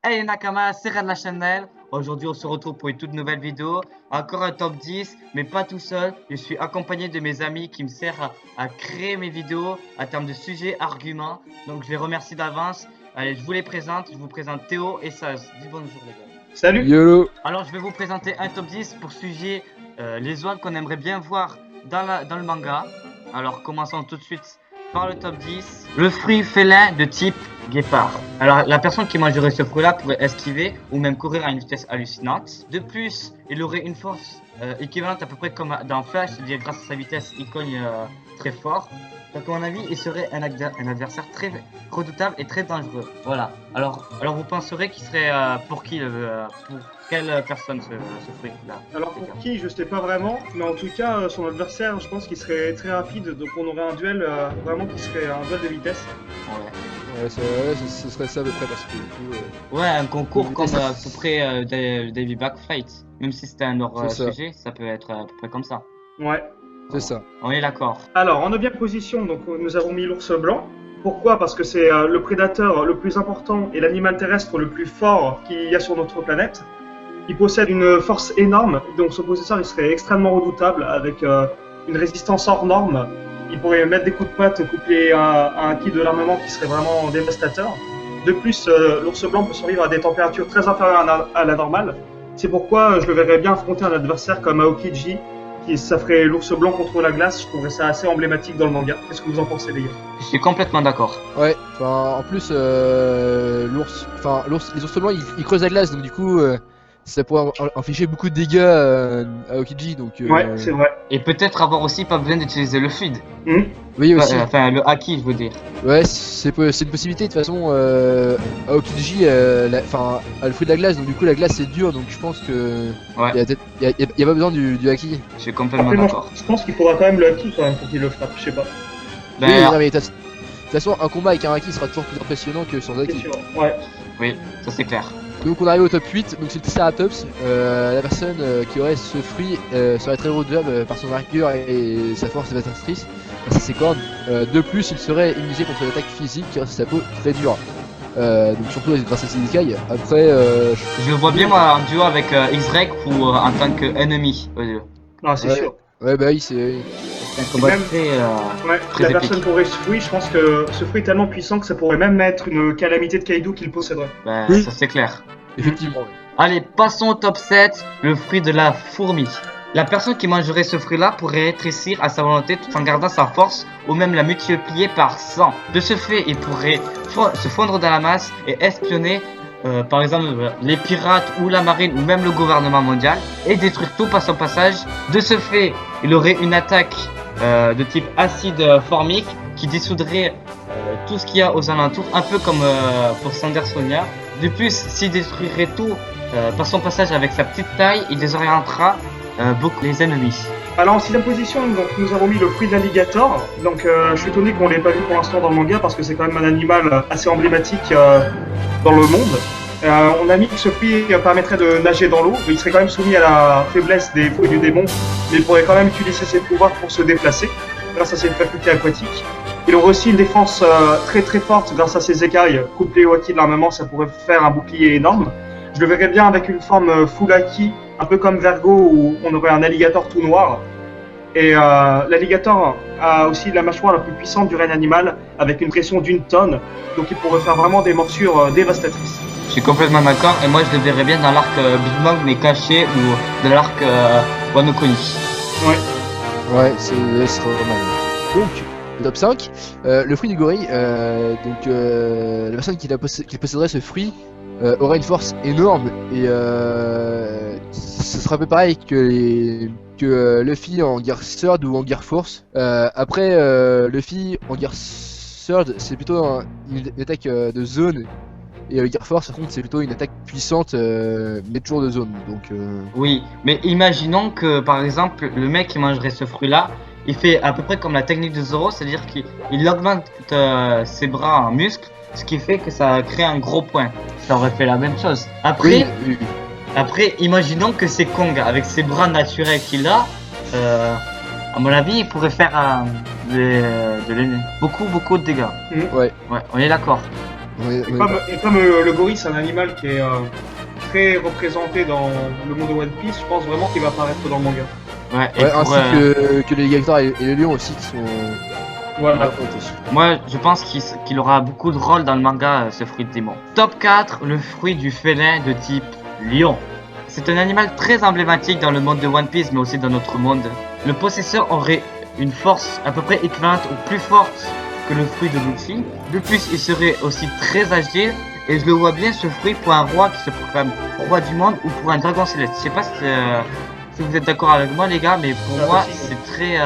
Hey Nakama, c'est Red la Channel. Aujourd'hui, on se retrouve pour une toute nouvelle vidéo. Encore un top 10, mais pas tout seul. Je suis accompagné de mes amis qui me servent à créer mes vidéos à termes de sujets, arguments. Donc, je les remercie d'avance. Allez, je vous les présente. Je vous présente Théo et Saz. Dis bonjour les gars. Salut. YOLO. Alors, je vais vous présenter un top 10 pour sujet les oies qu'on aimerait bien voir dans le manga. Alors, commençons tout de suite par le top 10. Le fruit félin de type guépard. Alors, la personne qui mangerait ce fruit-là pourrait esquiver ou même courir à une vitesse hallucinante. De plus, il aurait une force équivalente à peu près comme dans Flash, c'est-à-dire grâce à sa vitesse, il cogne très fort. Donc, à mon avis, il serait un adversaire très redoutable et très dangereux. Voilà. Alors vous penserez qu'il serait pour qui pour quelle personne ce fruit-là? Alors pour qui, je sais pas vraiment, mais en tout cas, son adversaire, je pense qu'il serait très rapide, donc on aurait un duel vraiment qui serait un duel de vitesse. Ouais. Ouais, ce serait ça à peu près parce que du coup. Ouais, un concours comme à peu près Davy Backfight. Même si c'était un hors C'est ça. sujet, ça peut être à peu près comme ça. Ouais. C'est ça. On est d'accord. Alors, en 9e position, donc nous avons mis l'ours blanc. Pourquoi? Parce que c'est le prédateur le plus important et l'animal terrestre le plus fort qu'il y a sur notre planète. Il possède une force énorme, donc son possesseur il serait extrêmement redoutable avec une résistance hors norme. Il pourrait mettre des coups de patte couplés à un kit de l'armement qui serait vraiment dévastateur. De plus, l'ours blanc peut survivre à des températures très inférieures à la normale. C'est pourquoi je le verrais bien affronter un adversaire comme Aokiji, ça ferait l'ours blanc contre la glace. Je trouverais ça assez emblématique dans le manga. Qu'est-ce que vous en pensez, les gars? Je suis complètement d'accord. Ouais. Enfin, en plus, les ours blancs, ils creusent la glace, donc du coup, ça pourrait infliger beaucoup de dégâts à Okiji. Donc. Ouais, c'est vrai. Et peut-être avoir aussi pas besoin d'utiliser le fluide. Oui aussi. Enfin, le haki, je veux dire. Ouais, c'est une possibilité. De toute façon, Aokiji, a le fruit de la glace, donc du coup la glace c'est dur, donc je pense que Ouais, y a pas besoin du haki. je suis complètement Après, moi, d'accord. je pense qu'il faudra quand même le haki quand même pour qu'il le frappe. Je sais pas. Oui, Ben, non, mais de toute façon, un combat avec un haki sera toujours plus impressionnant que sans C'est haki. sûr. Ouais. oui, ça c'est clair. Donc on arrive au top 8, donc c'est le Triceratops. La personne qui aurait ce fruit serait très redoutable par son arcure et sa force dévastatrice grâce à ses cornes. De plus, il serait immunisé contre l'attaque physique grâce à sa peau très dure. Donc surtout grâce à ses écailles. Après, Je le vois bien moi en duo avec X-Rek ou en tant qu'ennemi. Non, c'est Ouais. sûr. ouais bah oui, c'est... C'est un combat Même- très. Ouais. Très La épique. personne qui aurait ce fruit, je pense que ce fruit est tellement puissant que ça pourrait même être une calamité de Kaido qu'il posséderait. Ben, Oui. ça c'est clair. Effectivement. Allez, passons au top 7, le fruit de la fourmi. La personne qui mangerait ce fruit-là pourrait rétrécir à sa volonté tout en gardant sa force ou même la multiplier par 100. De ce fait, il pourrait se fondre dans la masse et espionner par exemple les pirates ou la marine ou même le gouvernement mondial et détruire tout par son passage. De ce fait, il aurait une attaque de type acide formique qui dissoudrait tout ce qu'il y a aux alentours, un peu comme pour Sandersonia. De plus, s'il détruirait tout par son passage avec sa petite taille, il désorientera beaucoup les ennemis. Alors en 6e position, donc, nous avons mis le fruit de l'alligator. Donc je suis étonné qu'on l'ait pas vu pour l'instant dans le manga parce que c'est quand même un animal assez emblématique dans le monde. On a mis que ce fruit permettrait de nager dans l'eau. Il serait quand même soumis à la faiblesse des fruits du démon, mais il pourrait quand même utiliser ses pouvoirs pour se déplacer grâce à ses facultés aquatiques. Il aurait aussi une défense très très forte grâce à ses écailles. Couplé au haki de l'armement, ça pourrait faire un bouclier énorme. Je le verrais bien avec une forme full haki, un peu comme Vergo où on aurait un alligator tout noir. Et l'alligator a aussi la mâchoire la plus puissante du règne animal avec une pression d'1 tonne. Donc il pourrait faire vraiment des morsures dévastatrices. Je suis complètement d'accord et moi je le verrais bien dans l'arc Big Bang mais caché ou dans l'arc Wano Kuni. Ouais. Ouais, ce serait pas mal. Donc, le top 5, le fruit du gorille. La personne qui posséderait ce fruit aurait une force énorme et ce sera un peu pareil que Luffy en Gear Third ou en Gear Force. Après, Luffy en Gear Third, c'est plutôt une attaque de zone. Et Gear Force, par contre, c'est plutôt une attaque puissante, mais toujours de zone. Donc, Oui, mais imaginons que par exemple le mec qui mangerait ce fruit-là, il fait à peu près comme la technique de Zoro, c'est-à-dire qu'il augmente ses bras en muscles, ce qui fait que ça crée un gros point. Ça aurait fait la même chose. oui, oui. Après, imaginons que c'est Kong avec ses bras naturels qu'il a. À mon avis, il pourrait faire beaucoup de dégâts. Ouais. Ouais, on est d'accord. Et comme le gorille, c'est un animal qui est très représenté dans le monde de One Piece, je pense vraiment qu'il va apparaître dans le manga. Ouais, Ouais, ainsi que les Gators et le lion aussi qui sont. Voilà. moi, je pense qu'il aura beaucoup de rôle dans le manga, ce fruit de démon. Top 4, le fruit du félin de type lion. C'est un animal très emblématique dans le monde de One Piece, mais aussi dans notre monde. Le possesseur aurait une force à peu près équivalente ou plus forte que le fruit de Luffy. De plus, il serait aussi très agile, et je le vois bien ce fruit pour un roi qui se proclame roi du monde ou pour un dragon céleste. Je sais pas si vous êtes d'accord avec moi, les gars, mais pour moi, c'est très...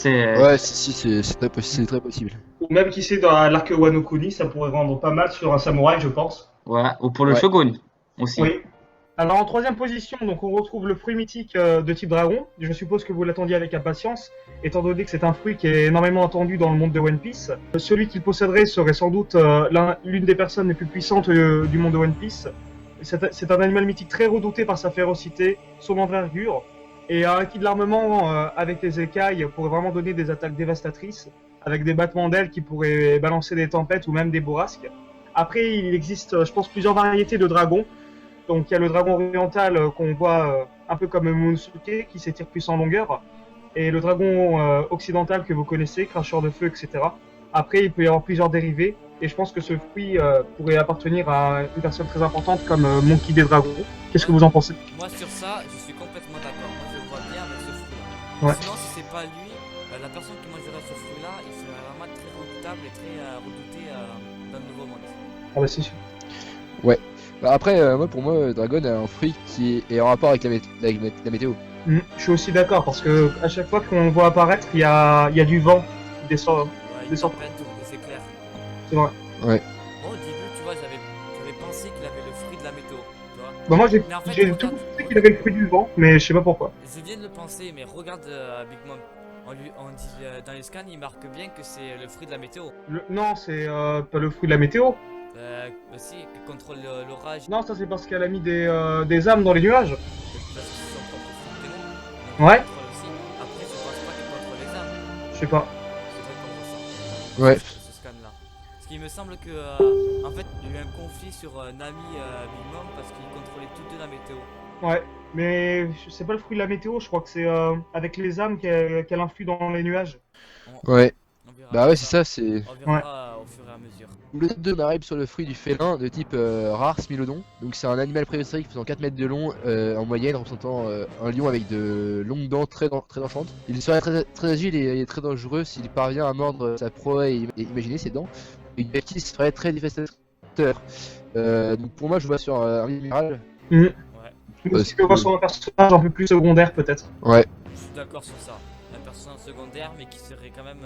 Ouais, si, c'est très possible. Ou même qui sait, dans l'arc Wano Kuni, ça pourrait rendre pas mal sur un samouraï, je pense. Ouais, ou pour le Ouais. shogun aussi. Oui. Alors en troisième position, donc on retrouve le fruit mythique de type dragon. Je suppose que vous l'attendiez avec impatience, étant donné que c'est un fruit qui est énormément attendu dans le monde de One Piece. Celui qui le posséderait serait sans doute l'une des personnes les plus puissantes du monde de One Piece. C'est un animal mythique très redouté par sa férocité, son envergure, et un acquis de l'armement avec les écailles pourrait vraiment donner des attaques dévastatrices, avec des battements d'ailes qui pourraient balancer des tempêtes ou même des bourrasques. Après, il existe, je pense, plusieurs variétés de dragons. Donc il y a le dragon oriental qu'on voit un peu comme Momonosuke qui s'étire plus en longueur, et le dragon occidental que vous connaissez, cracheur de feu, etc. Après il peut y avoir plusieurs dérivés, et je pense que ce fruit pourrait appartenir à une personne très importante comme Monkey des dragons. Qu'est-ce que vous en pensez? Moi sur ça, je suis complètement d'accord. Moi je le vois bien avec ce fruit-là. Ouais. Sinon si c'est pas lui, la personne qui mangerait ce fruit-là, il serait vraiment très redoutable et très redouté dans le nouveau monde. Ah bah c'est sûr. Bah après, pour moi, Dragon a un fruit qui est en rapport avec la météo. Je suis aussi d'accord, parce que à chaque fois qu'on le voit apparaître, il y a du vent qui descend. Ouais, il Des sortes. plein de tout, c'est clair. C'est vrai. Ouais. Moi au début, tu vois, j'avais pensé qu'il avait le fruit de la météo. Tu vois. Bah moi Mais en fait, j'ai regarde, tout pensé qu'il avait le fruit du vent, mais je sais pas pourquoi. je viens de le penser, mais regarde Big Mom. On dit, dans les scans, il marque bien que c'est le fruit de la météo. Non, c'est pas le fruit de la météo. Aussi, qui contrôle l'orage. Non, ça c'est parce qu'elle a mis des âmes dans les nuages. Parce que c'est son propre fruit de démon. Ouais. Il contrôle aussi. Après, je pense pas qu'il contrôle les âmes. Je sais pas. C'est vrai qu'on voit ça. Ouais. Ce scan-là. Parce qu'il me semble que, en fait, il y a eu un conflit sur Nami Big Mom parce qu'ils contrôlaient toutes deux la météo. Ouais. Mais c'est pas le fruit de la météo, je crois que c'est avec les âmes qu'elle influe dans les nuages. Ouais. On verra Bah ouais, c'est ça, c'est. On verra au fur et à mesure. Le 2 m'arrive sur le fruit du félin de type rare Smilodon. Donc c'est un animal préhistorique faisant 4 mètres de long en moyenne, représentant un lion avec de longues dents très tranchantes. Il serait très agile et très dangereux s'il parvient à mordre sa proie et imaginer ses dents. Une bêtise serait très dévastateur. Donc pour moi je vois sur un minéral. Je Parce que que- sur un personnage un peu plus secondaire peut-être. Ouais. Je suis d'accord sur ça. Un personnage secondaire, mais qui serait quand même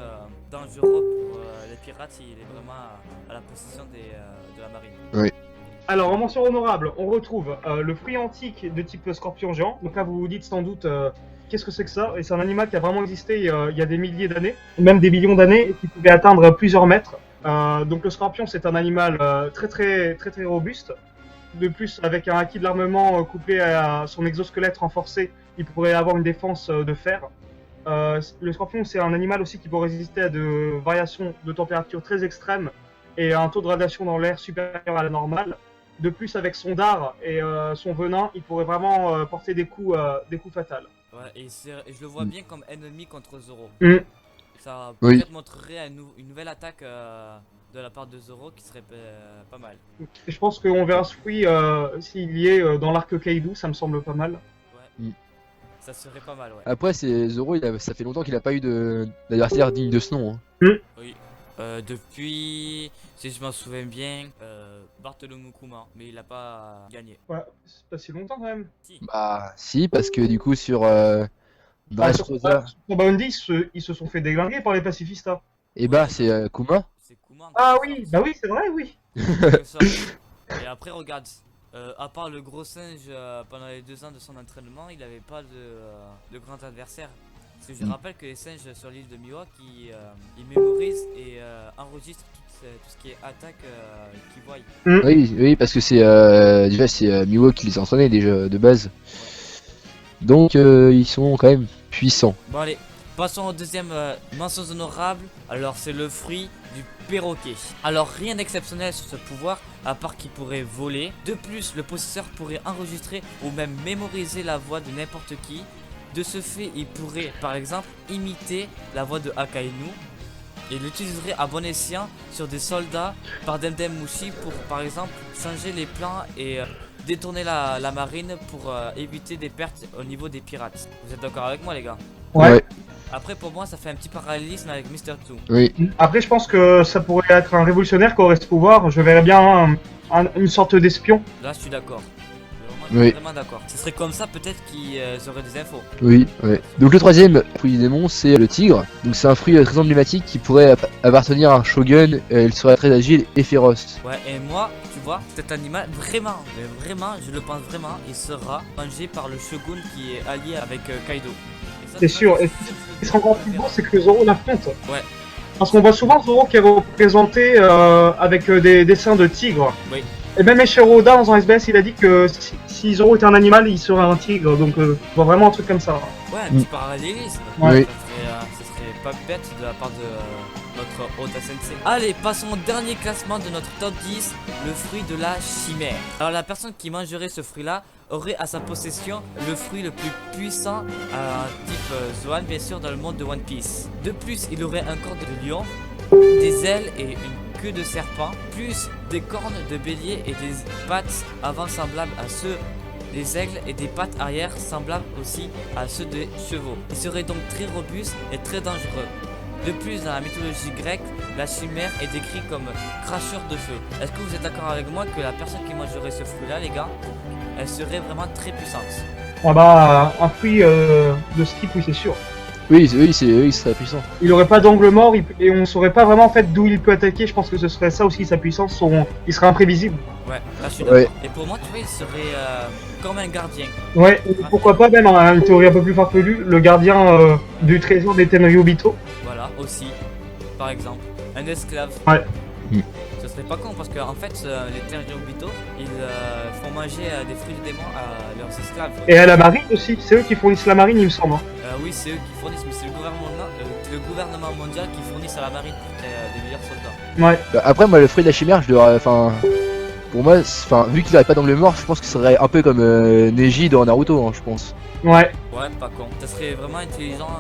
dangereux pour les pirates s'il est vraiment à la possession de la marine. Alors en mention honorable, on retrouve le fruit antique de type scorpion géant. Donc là vous vous dites sans doute qu'est-ce que c'est que ça? Et c'est un animal qui a vraiment existé il y a des milliers d'années, même des millions d'années, et qui pouvait atteindre plusieurs mètres. Donc le scorpion c'est un animal très robuste. De plus, avec un acquis de l'armement couplé à son exosquelette renforcé, il pourrait avoir une défense de fer. Le scorpion c'est un animal aussi qui peut résister à de variations de température très extrêmes et à un taux de radiation dans l'air supérieur à la normale. De plus, avec son dard et son venin, il pourrait vraiment porter des coups fatals. Ouais, et je le vois bien comme ennemi contre Zoro. Ça Oui. peut-être montrerait une nouvelle attaque de la part de Zoro qui serait pas mal. Et je pense qu'on verra ce fruit s'il y est dans l'arc Kaido, ça me semble pas mal. Ouais. Ça serait pas mal, ouais. Après c'est Zoro, ça fait longtemps qu'il a pas eu d'adversaire digne de ce nom. Hein. Oui. Depuis, si je m'en souviens bien, Bartholomew Kuma, mais il a pas gagné. Ouais, c'est pas si longtemps quand même. Si. Bah si, parce que du coup sur Dressrosa, Sur Bounty, ils se sont fait déglinguer par les pacifistas. et bah c'est Kuma. C'est Kuma. Ah oui, bah oui, c'est vrai, oui. Comme ça. Et après, regarde, à part le gros singe pendant les 2 ans de son entraînement, il avait pas de grand adversaire. Parce que je rappelle que les singes sur l'île de Mihawk, ils mémorisent et enregistrent tout ce qui est attaque qu'ils voient. Oui, parce que c'est déjà c'est Miwo qui les entraînait déjà de base. Donc ils sont quand même puissants. Bon allez, Passons au deuxième mention honorable. Alors c'est le fruit du perroquet. Alors rien d'exceptionnel sur ce pouvoir à part qu'il pourrait voler. De plus, le possesseur pourrait enregistrer ou même mémoriser la voix de n'importe qui. De ce fait, il pourrait par exemple imiter la voix de Akainu et l'utiliserait à bon escient sur des soldats par Demdem Mushi pour par exemple changer les plans et détourner la marine pour éviter des pertes au niveau des pirates. Vous êtes d'accord avec moi les gars? Ouais. Après pour moi ça fait un petit parallélisme avec Mr. 2. Oui. Après, je pense que ça pourrait être un révolutionnaire qui aurait ce pouvoir. Je verrais bien une sorte d'espion. Là je suis d'accord. Oui. Vraiment d'accord. Ce serait comme ça peut-être qu'ils auraient des infos. Oui, ouais. Donc le troisième fruit du démon, c'est le tigre. Donc c'est un fruit très emblématique qui pourrait appartenir à un shogun. Il serait très agile et féroce. Ouais, et moi, tu vois, cet animal, vraiment, mais vraiment, je le pense vraiment, il sera mangé par le shogun qui est allié avec Kaido. Et ça, C'est tu sûr. vois, Et ce qui sera encore plus beau, c'est que Zoro l'affronte. Ouais. Parce qu'on voit souvent Zoro qui est représenté avec des dessins de tigres. Oui. Et même Eiichiro Oda dans un SBS, il a dit que si Zoro était un animal, il serait un tigre. Donc, je vois vraiment un truc comme ça. Ouais, un petit parallélisme. Oui. Ça serait pas bête de la part de notre Oda Sensei. Allez, passons au dernier classement de notre top 10, le fruit de la chimère. Alors la personne qui mangerait ce fruit-là aurait à sa possession le fruit le plus puissant, type Zoan bien sûr dans le monde de One Piece. De plus, il aurait un corps de lion, des ailes et une queue de serpent, plus des cornes de bélier et des pattes avant semblables à ceux des aigles et des pattes arrière semblables aussi à ceux des chevaux. Il serait donc très robuste et très dangereux. De plus, dans la mythologie grecque, la chimère est décrite comme cracheur de feu. Est-ce que vous êtes d'accord avec moi que la personne qui mangerait ce fruit-là, les gars, elle serait vraiment très puissante? Ah bah, un fruit de ce type, oui, c'est sûr. Oui, il serait puissant. Il aurait pas d'angle mort et on saurait pas vraiment en fait d'où il peut attaquer. Je pense que ce serait ça aussi sa puissance. Il serait imprévisible. Ouais, là je suis d'accord. Ouais. Et pour moi, tu vois, il serait comme un gardien. Ouais, et pourquoi pas même une théorie un peu plus farfelue, le gardien du trésor des Tenryubito. Voilà, aussi, par exemple, un esclave. Ouais. Ce serait pas con parce que en fait, les Tenryubito, ils font manger des fruits de démon à leurs esclaves. Et à la marine aussi, c'est eux qui fournissent la marine, il me semble. Hein. Oui, c'est eux qui fournissent, mais c'est le gouvernement mondial qui fournit à la marine pour qu'il y ait des meilleurs soldats. Ouais. Bah, après, moi, le fruit de la chimère, je devrais. Enfin. Pour moi, vu qu'il aurait pas d'angle mort, je pense que ce serait un peu comme Neji dans Naruto, hein, je pense. Ouais. Ouais, pas con. Ça serait vraiment intelligent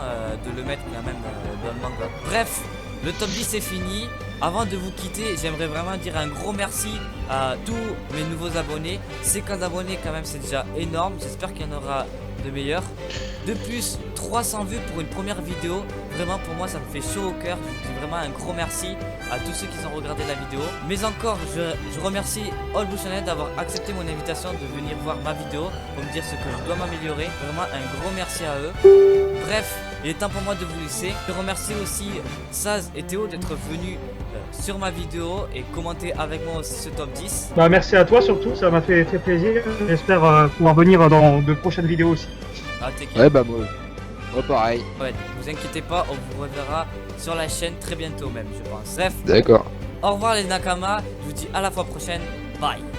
de le mettre quand même dans le manga. Bref, le top 10 est fini. Avant de vous quitter, j'aimerais vraiment dire un gros merci à tous mes nouveaux abonnés. 50 abonnés quand même, c'est déjà énorme. J'espère qu'il y en aura de meilleurs. De plus, 300 vues pour une première vidéo. Vraiment pour moi ça me fait chaud au cœur. Je dis vraiment un gros merci à tous ceux qui ont regardé la vidéo. Mais encore, je remercie All Blue Channel d'avoir accepté mon invitation de venir voir ma vidéo pour me dire ce que je dois m'améliorer. Vraiment un gros merci à eux. Bref, il est temps pour moi de vous laisser. Je remercie aussi Saz et Théo d'être venus sur ma vidéo et commenter avec moi aussi ce top 10. Bah merci à toi surtout, ça m'a fait très plaisir. J'espère pouvoir venir dans de prochaines vidéos aussi. Ah, t'inquiète. Ouais, bah, moi pareil. Ouais, vous inquiétez pas, on vous reverra sur la chaîne très bientôt même, je pense. Bref, D'accord. au revoir les Nakama, je vous dis à la fois prochaine, bye.